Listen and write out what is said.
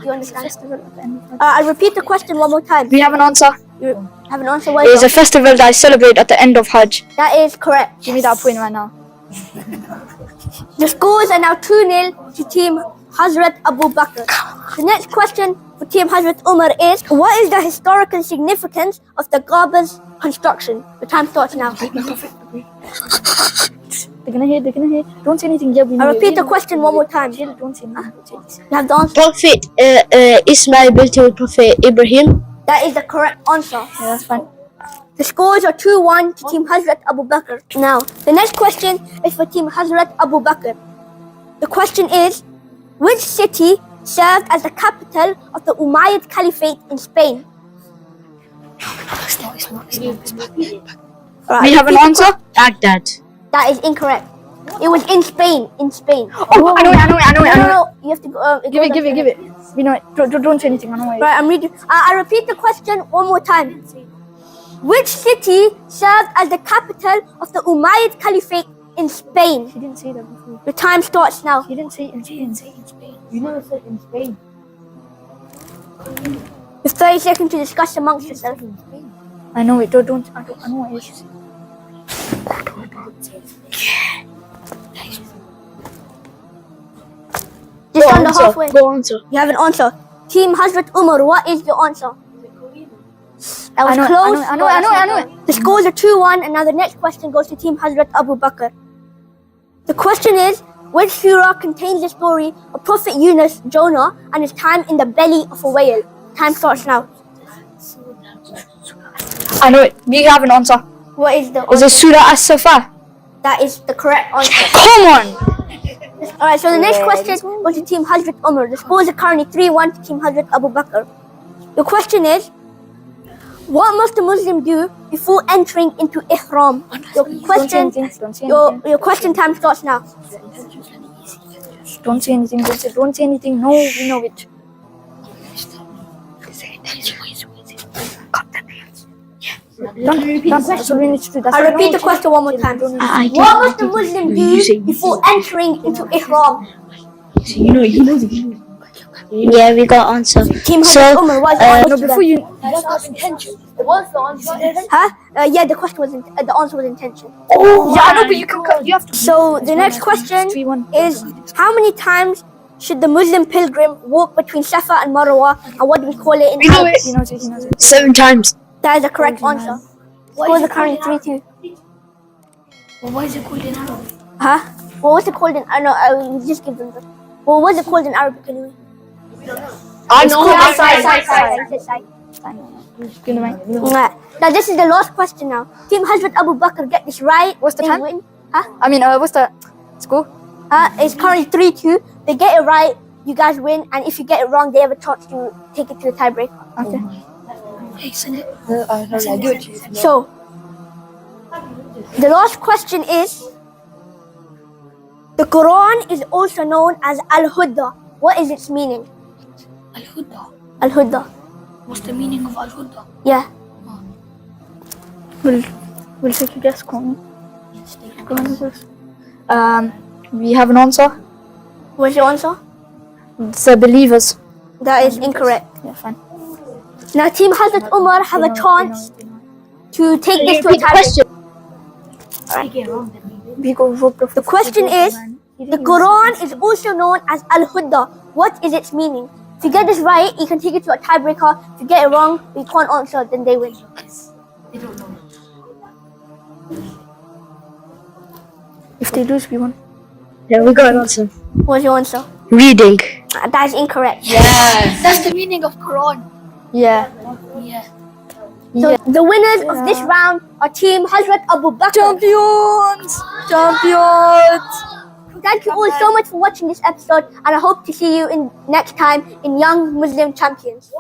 You understand? I'll repeat the question one more time. We have an answer. You have an answer? It is a festival that is celebrated at the end of Hajj. That is correct. Give me that point right now. The scores are now 2-0 to Team Hazrat Abu Bakr. The next question for Team Hazrat Umar is, what is the historical significance of the Kaba's construction? The time starts now. They're gonna hear. Don't say anything. Yeah, I'll repeat the question one more time. Don't say anything. You have the answer? Prophet Ismail built with Prophet Ibrahim. That is the correct answer. Yeah, that's fine. The scores are 2-1 to Team Hazrat Abu Bakr. Now, the next question is for Team Hazrat Abu Bakr. The question is, which city served as the capital of the Umayyad Caliphate in Spain? We have an answer? Baghdad. That is incorrect. It was in Spain. Oh, I know it. No, you have to go. Give it. We know it. Don't say anything. I know it. Right, I'm reading. I repeat the question one more time. Which city served as the capital of the Umayyad Caliphate in Spain? He didn't say that before. The time starts now. He didn't say it in Spain. You never said in Spain. You have 30 seconds to discuss amongst yourselves. I know it. I know what it is. Just under halfway. Go answer. You have an answer. Team Hazrat Umar, what is your answer? That was close. I know it. The scores are 2-1, and now the next question goes to Team Hazrat Abu Bakr. The question is, which surah contains the story of Prophet Yunus, Jonah, and his time in the belly of a whale? Time starts now. I know it. We have an answer. What is the Is answer? it Surah As-Safa? That is the correct answer. Come on! Alright, so the next question goes to Team Hazrat Umar. The scores are currently 3-1 to Team Hazrat Abu Bakr. The question is, what must a Muslim do before entering into Ihram? Your question time starts now. Don't say anything. Don't say anything. No, we know it. I'll repeat the question one more time. What must a Muslim do before entering into Ihram? You know the Yeah, we got answer. Team Hazrat Umar, what is the answer? Before you... Huh? Yeah, the question was the answer was intention. Oh, yeah, I know, but you have to... So the next question is, how many times should the Muslim pilgrim walk between Safa and Marwa, and what do we call it in Arabic? He knows it. 7 times. That is the correct answer. Scores are currently 3-2. Well, why is it called in Arabic? Huh? Well, what's it called in? I know. I will just give them the. Well, what's it called in Arabic anyway? I know. Now this is the last question. Now, Team Hazrat Abu Bakr, get this right. What's the they time? win. Huh? I mean, what's the score? It's currently 3-2. They get it right, you guys win, and if you get it wrong, they have a chance to take it to the tiebreaker. Okay. Hey, send it. So, the last question is, the Quran is also known as Al-Huda. What is its meaning? Al-Huda. Al-Huda. What's the meaning of Al-Huda? Yeah. We'll take a guess, Connie. Go on first. We have an answer. What's your answer? It's the believers. That is incorrect. Yeah, fine. Now, Team Hazrat Umar have a chance to take this to a tiebreaker. The question is, the Quran is also known as Al-Huda. What is its meaning? If you get this right, you can take it to a tiebreaker. If you get it wrong, you can't answer, then they win. They don't know. If they lose, we won. Yeah, we got an answer. What's your answer? Reading. That is incorrect. That's the meaning of Quran. Yeah. Yeah. So the winners of this round are Team Hazrat Abu Bakr. Champions! Thank you all so much for watching this episode, and I hope to see you in next time in Young Muslim Champions.